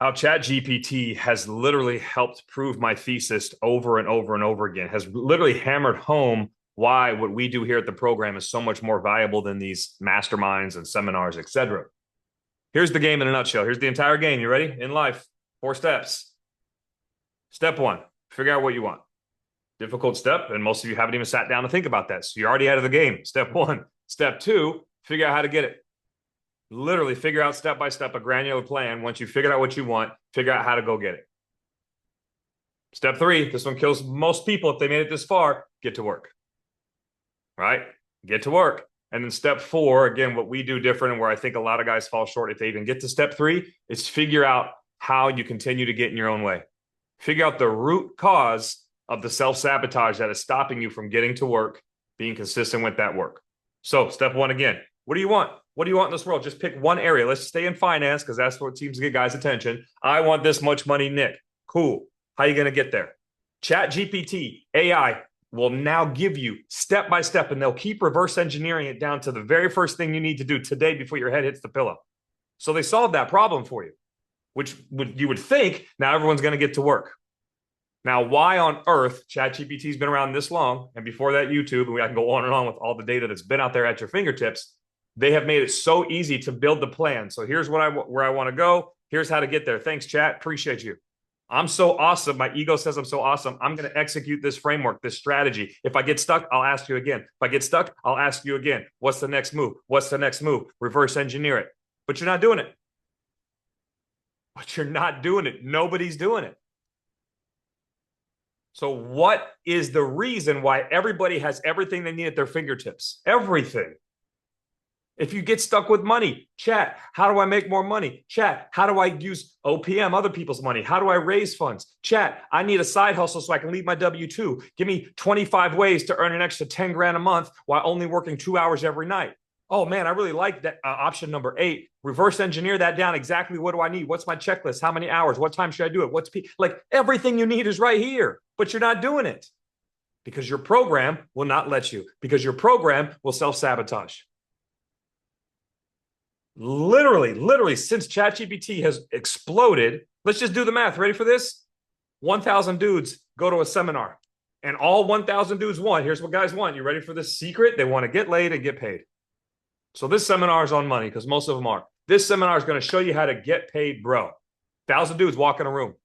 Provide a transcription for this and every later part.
How ChatGPT has literally helped prove my thesis over and over and over again, has literally hammered home why what we do here at the program is so much more valuable than these masterminds and seminars, etc. Here's the game in a nutshell. Here's the entire game. You ready? In life, 4 steps. Step one, figure out what you want. Difficult step, and most of you haven't even sat down to think about that. So you're already out of the game. Step one. Step two, figure out how to get it. Literally figure out step by step a granular plan. Once you figure out what you want, figure out how to go get it. Step three, this one kills most people if they made it this far, get to work. Right? Get to work. And then step four, again, what we do different and where I think a lot of guys fall short if they even get to step three, is figure out how you continue to get in your own way. Figure out the root cause of the self-sabotage that is stopping you from getting to work, being consistent with that work. So step one again, what do you want? What do you want in this world? Just pick one area. Let's stay in finance because that's what seems to get guys' attention. I want this much money, Nick. Cool. How are you going to get there? ChatGPT, AI will now give you step by step, and they'll keep reverse engineering it down to the very first thing you need to do today before your head hits the pillow. So they solved that problem for you, which you would think now everyone's going to get to work. Now, why on earth ChatGPT has been around this long, and before that YouTube, and I can go on and on with all the data that's been out there at your fingertips, they have made it so easy to build the plan. So here's where I want to go. Here's how to get there. Thanks, chat. Appreciate you. I'm so awesome. My ego says I'm so awesome. I'm going to execute this framework, this strategy. If I get stuck, I'll ask you again. If I get stuck, I'll ask you again. What's the next move? What's the next move? Reverse engineer it. But you're not doing it. But you're not doing it. Nobody's doing it. So what is the reason why everybody has everything they need at their fingertips? Everything. If you get stuck with money, chat, how do I make more money? Chat, how do I use OPM, other people's money? How do I raise funds? Chat, I need a side hustle so I can leave my W-2. Give me 25 ways to earn an extra 10 grand a month while only working 2 hours every night. Oh man, I really like that option number 8. Reverse engineer that down. Exactly what do I need? What's my checklist? How many hours? What time should I do it? Like everything you need is right here, but you're not doing it because your program will not let you, because your program will self-sabotage. Literally, since ChatGPT has exploded, let's just do the math. Ready for this? 1,000 dudes go to a seminar, and all 1,000 dudes want. Here's what guys want. You ready for this secret? They want to get laid and get paid. So this seminar is on money because most of them are. This seminar is going to show you how to get paid, bro. 1,000 dudes walk in a room.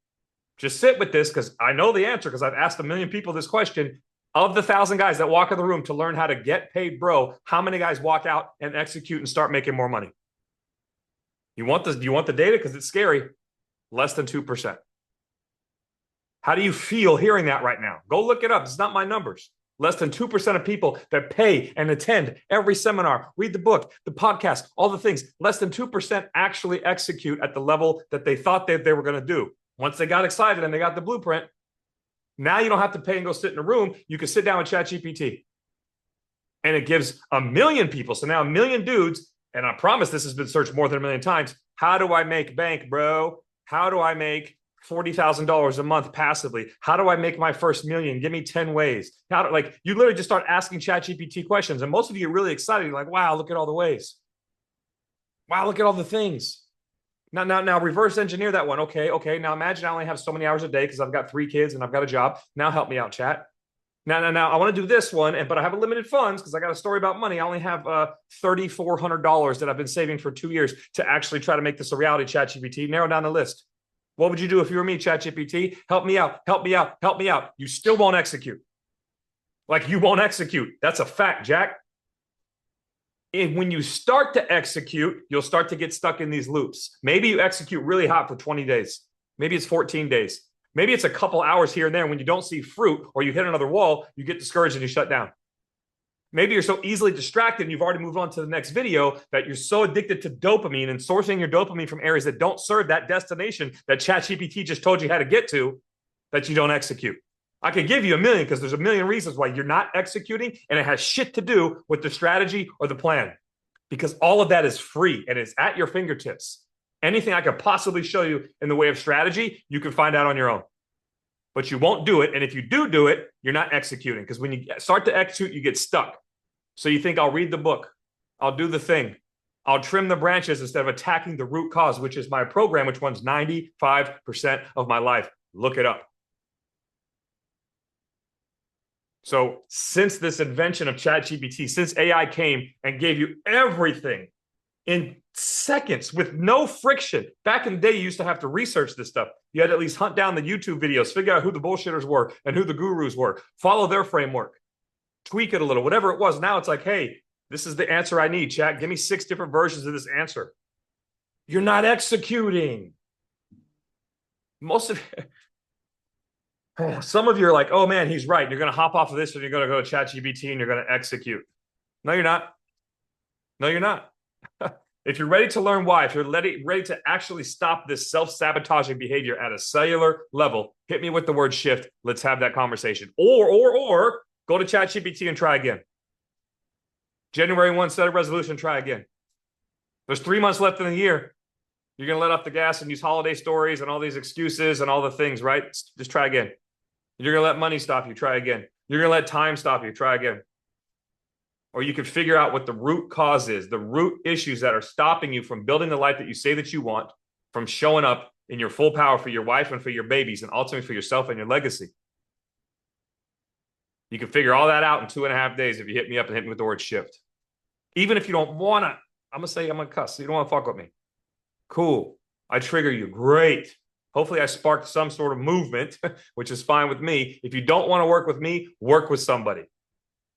Just sit with this because I know the answer because I've asked 1 million people this question. Of the 1,000 guys that walk in the room to learn how to get paid, bro, how many guys walk out and execute and start making more money? You want the data because it's scary. Less than 2%. How do you feel hearing that right now? Go look it up. It's not my numbers. Less than 2% of people that pay and attend every seminar, read the book, the podcast, all the things. Less than 2% actually execute at the level that they thought they were going to do. Once they got excited and they got the blueprint, now you don't have to pay and go sit in a room. You can sit down with ChatGPT. And it gives 1 million people. So now 1 million dudes. And I promise this has been searched more than 1 million times. How do I make bank, bro? How do I make $40,000 a month passively? How do I make my first million? Give me 10 ways. You literally just start asking ChatGPT questions. And most of you are really excited. You're like, wow, look at all the ways. Wow, look at all the things. Now reverse engineer that one. Okay. Now imagine I only have so many hours a day because I've got 3 kids and I've got a job. Now help me out, chat. Now, I want to do this one, but I have a limited funds because I got a story about money. I only have $3,400 that I've been saving for 2 years to actually try to make this a reality, ChatGPT. Narrow down the list. What would you do if you were me, ChatGPT? Help me out. You still won't execute. Like you won't execute. That's a fact, Jack. And when you start to execute, you'll start to get stuck in these loops. Maybe you execute really hot for 20 days. Maybe it's 14 days. Maybe it's a couple hours here and there. When you don't see fruit or you hit another wall, you get discouraged and you shut down. Maybe you're so easily distracted and you've already moved on to the next video that you're so addicted to dopamine and sourcing your dopamine from areas that don't serve that destination that ChatGPT just told you how to get to that you don't execute. I could give you 1 million because there's 1 million reasons why you're not executing, and it has shit to do with the strategy or the plan because all of that is free and it's at your fingertips. Anything I could possibly show you in the way of strategy, you can find out on your own. But you won't do it. And if you do it, you're not executing. Because when you start to execute, you get stuck. So you think, I'll read the book. I'll do the thing. I'll trim the branches instead of attacking the root cause, which is my program, which runs 95% of my life. Look it up. So since this invention of ChatGPT, since AI came and gave you everything in seconds with no friction. Back in the day, you used to have to research this stuff. You had to at least hunt down the YouTube videos, figure out who the bullshitters were and who the gurus were, follow their framework, tweak it a little, whatever it was. Now it's like, hey, this is the answer I need, chat. Give me 6 different versions of this answer. You're not executing. Most of some of you are like, oh man, he's right. You're going to hop off of this and you're going to go to ChatGPT and you're going to execute. No, you're not. No, you're not. If you're ready to learn why, if you're ready to actually stop this self-sabotaging behavior at a cellular level, hit me with the word shift. Let's have that conversation. Or go to ChatGPT and try again. January 1, set a resolution, try again. There's 3 months left in the year. You're going to let off the gas and use holiday stories and all these excuses and all the things, right? Just try again. You're going to let money stop you, try again. You're going to let time stop you, try again. Or you can figure out what the root cause is, the root issues that are stopping you from building the life that you say that you want, from showing up in your full power for your wife and for your babies, and ultimately for yourself and your legacy. You can figure all that out in 2.5 days if you hit me up and hit me with the word shift. Even if you don't want to, I'm going to say I'm going to cuss. So you don't want to fuck with me. Cool. I trigger you. Great. Hopefully I sparked some sort of movement, which is fine with me. If you don't want to work with me, work with somebody.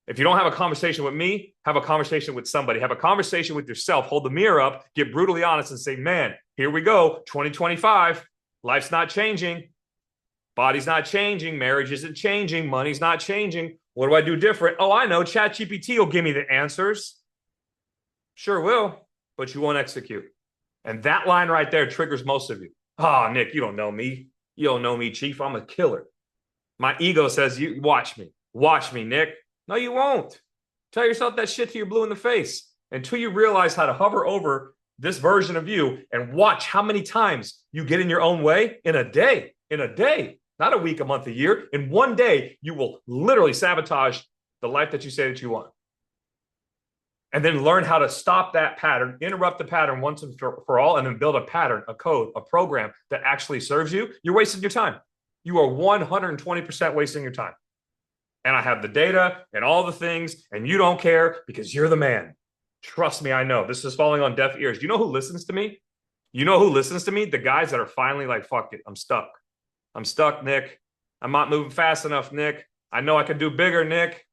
If you don't have a conversation with me, have a conversation with somebody. Have a conversation with yourself. Hold the mirror up, get brutally honest and say, man, here we go, 2025. Life's not changing. Body's not changing. Marriage isn't changing. Money's not changing. What do I do different? Oh, I know. ChatGPT will give me the answers. Sure will, but you won't execute. And that line right there triggers most of you. Oh, Nick, you don't know me. You don't know me, Chief. I'm a killer. My ego says, you watch me. Watch me, Nick. No, you won't. Tell yourself that shit till you're blue in the face. Until you realize how to hover over this version of you and watch how many times you get in your own way in a day. In a day. Not a week, a month, a year. In one day, you will literally sabotage the life that you say that you want. And then learn how to stop that pattern, interrupt the pattern once and for all, and then build a pattern, a code, a program that actually serves you. You're wasting your time. You are 120% wasting your time. And I have the data and all the things, and you don't care because you're the man. Trust me, I know. This is falling on deaf ears. You know who listens to me? You know who listens to me? The guys that are finally like, fuck it, I'm stuck. I'm stuck, Nick. I'm not moving fast enough, Nick. I know I could do bigger, Nick.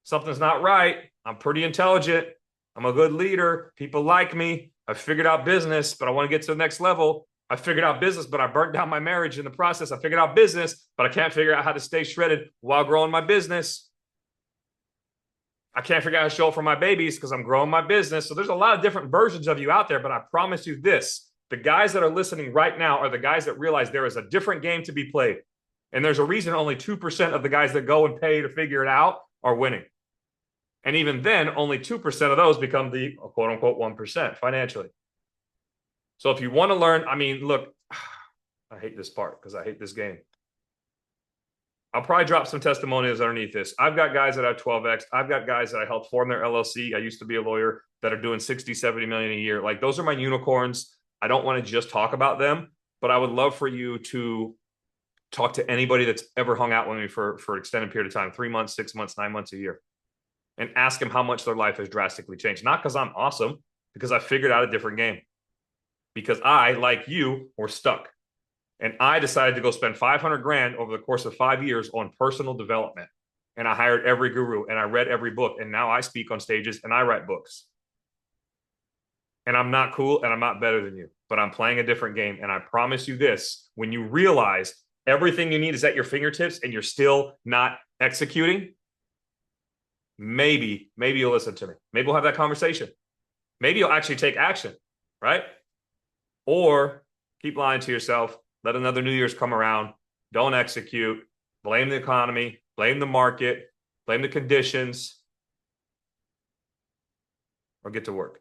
Something's not right. I'm pretty intelligent. I'm a good leader. People like me. I figured out business, but I want to get to the next level. I figured out business, but I burnt down my marriage in the process. I figured out business, but I can't figure out how to stay shredded while growing my business. I can't figure out how to show up for my babies because I'm growing my business. So there's a lot of different versions of you out there, but I promise you this, the guys that are listening right now are the guys that realize there is a different game to be played. And there's a reason only 2% of the guys that go and pay to figure it out are winning. And even then, only 2% of those become the quote unquote 1% financially. So if you want to learn, I mean, look, I hate this part because I hate this game. I'll probably drop some testimonials underneath this. I've got guys that have 12X. I've got guys that I helped form their LLC. I used to be a lawyer that are doing 60, 70 million a year. Like those are my unicorns. I don't want to just talk about them, but I would love for you to talk to anybody that's ever hung out with me for an extended period of time, 3 months, 6 months, 9 months, a year, and ask them how much their life has drastically changed. Not because I'm awesome, because I figured out a different game. Because I, like you, were stuck. And I decided to go spend 500 grand over the course of 5 years on personal development. And I hired every guru and I read every book. And now I speak on stages and I write books. And I'm not cool and I'm not better than you, but I'm playing a different game. And I promise you this, when you realize everything you need is at your fingertips and you're still not executing, maybe you'll listen to me. Maybe we'll have that conversation. Maybe you'll actually take action, right? Or keep lying to yourself. Let another New Year's come around. Don't execute. Blame the economy. Blame the market. Blame the conditions. Or get to work.